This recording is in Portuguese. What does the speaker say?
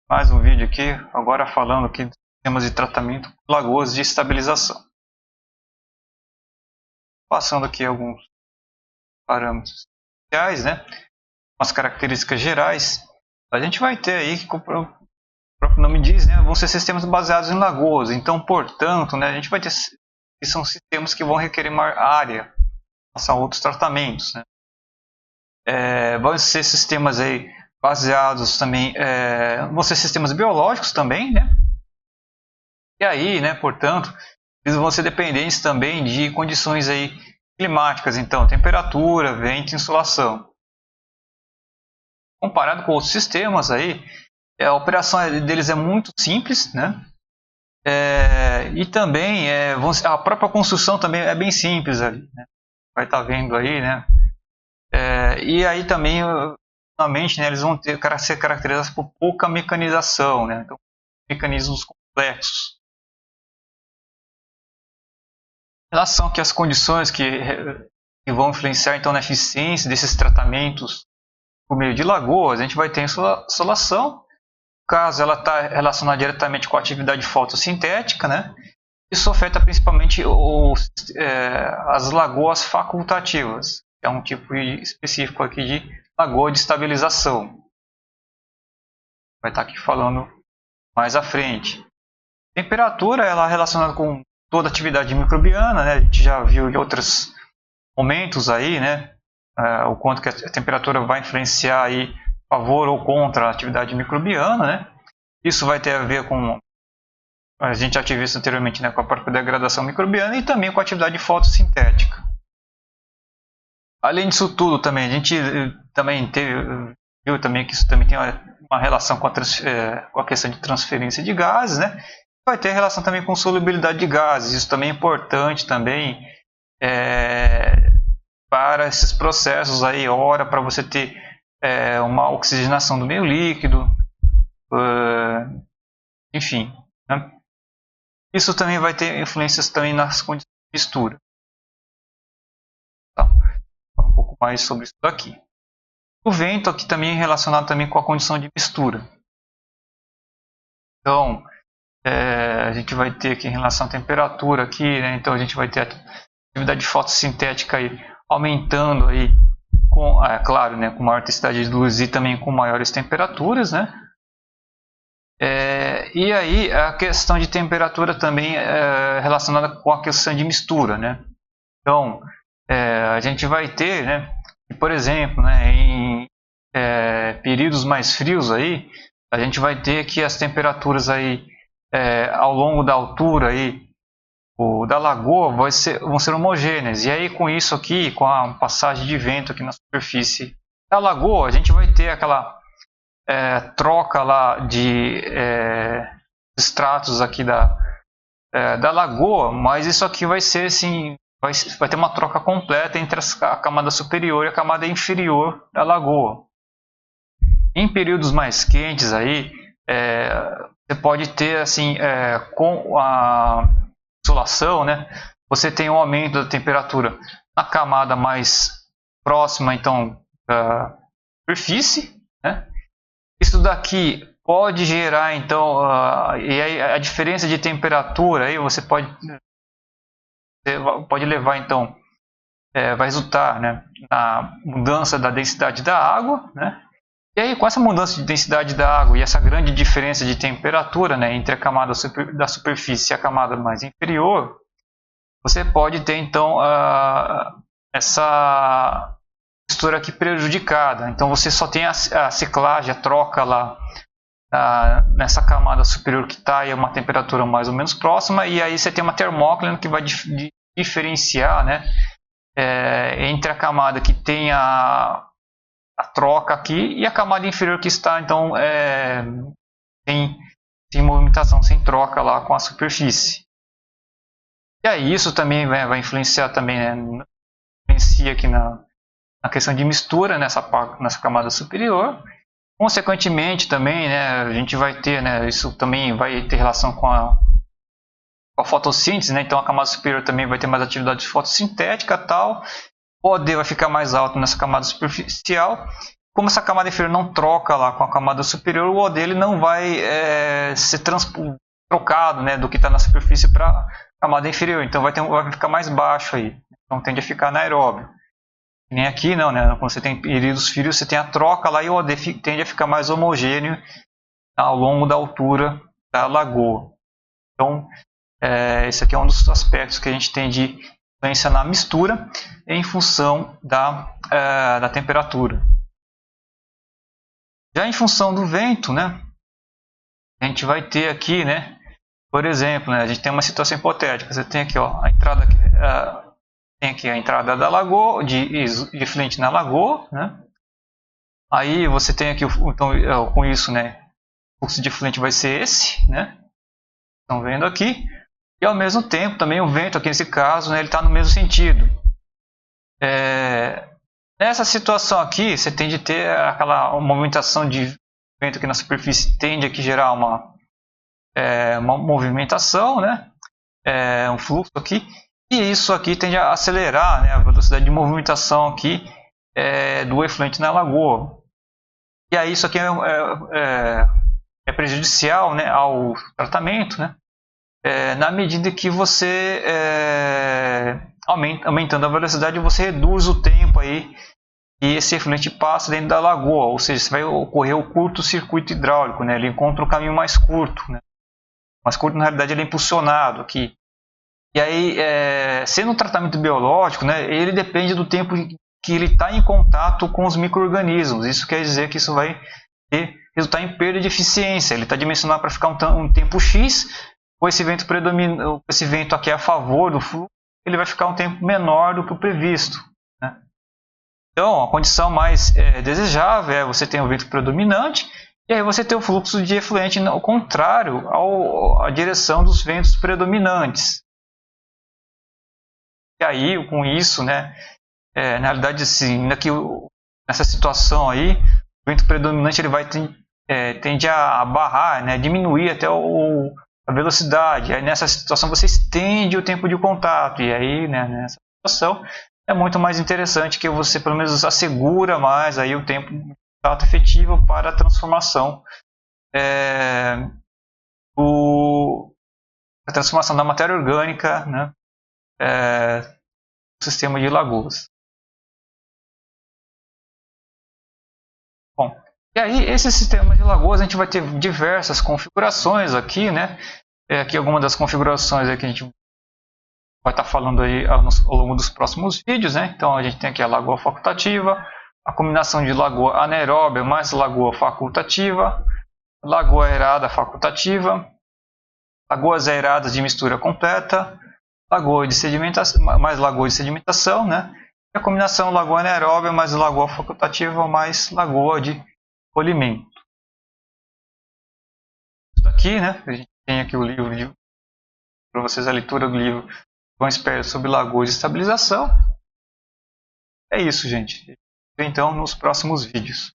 Mais um vídeo aqui, agora falando aqui de sistemas de tratamento de lagoas de estabilização. Passando aqui alguns parâmetros iniciais, né? As características gerais. A gente vai ter aí, como o próprio nome diz, né? Vão ser sistemas baseados em lagoas. Então, portanto, né, a gente vai ter que são sistemas que vão requerer maior área, são outros tratamentos, né? Vão ser sistemas aí baseados também, vão ser sistemas biológicos também, né? E aí, né, portanto, eles vão ser dependentes também de condições aí climáticas, então, temperatura, vento e insolação. Comparado com outros sistemas aí, a operação deles é muito simples, né? E também a própria construção também é bem simples ali, né? Vai estar vendo aí, né? E aí também, finalmente, né, eles vão ser caracterizados por pouca mecanização, né? Então, mecanismos complexos. Em relação aqui às condições que vão influenciar então na eficiência desses tratamentos por meio de lagoas, a gente vai ter insolação. Caso ela está relacionada diretamente com a atividade fotossintética, né? Isso afeta principalmente as lagoas facultativas, que é um tipo específico aqui de lagoa de estabilização. Vai estar aqui falando mais à frente. Temperatura, ela é relacionada com toda a atividade microbiana, né? A gente já viu em outros momentos aí, né? O quanto que a temperatura vai influenciar aí a favor ou contra a atividade microbiana, né? Isso vai ter a ver com, a gente já tinha visto anteriormente, né, com a própria degradação microbiana e também com a atividade fotossintética. Além disso tudo também, a gente também viu também que isso também tem uma relação com a questão de transferência de gases, né? Vai ter relação também com solubilidade de gases. Isso também é importante também para esses processos aí, para você ter uma oxigenação do meio líquido, enfim, né? Isso também vai ter influências também nas condições de mistura. Tá. Vou falar um pouco mais sobre isso aqui. O vento aqui também é relacionado também com a condição de mistura. Então, a gente vai ter aqui em relação à temperatura aqui, né? Então a gente vai ter a atividade fotossintética aí aumentando aí com, claro, né, com maior intensidade de luz e também com maiores temperaturas, né? E aí a questão de temperatura também é relacionada com a questão de mistura, né? Então a gente vai ter, né, por exemplo, né, em períodos mais frios aí, a gente vai ter que as temperaturas aí ao longo da altura aí, da lagoa vão ser homogêneas. E aí com isso aqui, com a passagem de vento aqui na superfície da lagoa, a gente vai ter aquela troca lá de estratos aqui da lagoa, mas isso aqui vai ser assim, vai ter uma troca completa entre a camada superior e a camada inferior da lagoa. Em períodos mais quentes aí, você pode ter assim, com a insolação, né, você tem um aumento da temperatura na camada mais próxima então da superfície, né? Isso daqui pode gerar então, e aí a diferença de temperatura aí você pode levar então, vai resultar, né, na mudança da densidade da água, né? E aí com essa mudança de densidade da água e essa grande diferença de temperatura, né, entre a camada da superfície e a camada mais inferior, você pode ter então essa mistura aqui prejudicada. Então você só tem a ciclagem, a troca lá nessa camada superior que está a uma temperatura mais ou menos próxima, e aí você tem uma termóclina que vai diferenciar, né, entre a camada que tem a troca aqui e a camada inferior que está então sem movimentação, sem troca lá com a superfície. E aí isso também vai influenciar também, né, influencia aqui na questão de mistura nessa camada superior. Consequentemente também, né, a gente vai ter, né, isso também vai ter relação com a fotossíntese, né? Então a camada superior também vai ter mais atividade fotossintética, tal. O OD vai ficar mais alto nessa camada superficial. como essa camada inferior não troca lá com a camada superior, o O dele não vai ser trocado, né, do que está na superfície para a camada inferior. Então vai ficar mais baixo aí. Então tende a ficar anaeróbio. Nem aqui não, né? Quando você tem iridos frios, você tem a troca lá e o OD tende a ficar mais homogêneo ao longo da altura da lagoa. Então, esse aqui é um dos aspectos que a gente tem de influência na mistura em função da temperatura. Já em função do vento, né? A gente vai ter aqui, né? Por exemplo, né, a gente tem uma situação hipotética. Você tem aqui, ó, a entrada aqui. Tem aqui a entrada da lagoa, de efluente na lagoa, né? Aí você tem aqui, então, com isso, né, o fluxo de efluente vai ser esse, né? Estão vendo aqui. E ao mesmo tempo, também o vento, aqui nesse caso, né, ele está no mesmo sentido. Nessa situação aqui, você tende a ter aquela movimentação de vento aqui na superfície, tende a gerar uma movimentação, né? Um fluxo aqui. E isso aqui tende a acelerar, né, a velocidade de movimentação aqui do efluente na lagoa. E aí isso aqui é prejudicial, né, ao tratamento, né, na medida que você, aumentando a velocidade, você reduz o tempo aí que esse efluente passa dentro da lagoa. Ou seja, vai ocorrer o curto-circuito hidráulico, né, ele encontra um caminho mais curto. Né, mais curto, na realidade, ele é impulsionado aqui. E aí, sendo um tratamento biológico, né, ele depende do tempo que ele está em contato com os micro-organismos. Isso quer dizer que isso vai resultar em perda de eficiência. Ele está dimensionado para ficar um tempo X, com esse vento esse vento aqui a favor do fluxo, ele vai ficar um tempo menor do que o previsto. Né? Então, a condição mais desejável é você ter um vento predominante, e aí você ter o fluxo de efluente ao contrário à direção dos ventos predominantes. E aí, com isso, né, na realidade, assim, nessa situação aí, o vento predominante ele tende a barrar, né, diminuir até a velocidade. Aí, nessa situação, você estende o tempo de contato. E aí, né, nessa situação, é muito mais interessante que você, pelo menos, assegura mais aí o tempo de contato efetivo para a transformação da matéria orgânica, né, do sistema de lagoas. Bom, e aí esse sistema de lagoas a gente vai ter diversas configurações aqui, né? Aqui algumas das configurações que a gente vai estar falando aí ao longo dos próximos vídeos, né? Então a gente tem aqui a lagoa facultativa, a combinação de lagoa anaeróbia mais lagoa facultativa, lagoa aerada facultativa, lagoas aeradas de mistura completa, lagoa de sedimentação, mais lagoa de sedimentação, né? E a combinação lagoa anaeróbia mais lagoa facultativa mais lagoa de polimento. Isso aqui, né? A gente tem aqui o livro para vocês, a leitura do livro Vão Espera sobre lagoas de estabilização. É isso, gente. Então, nos próximos vídeos.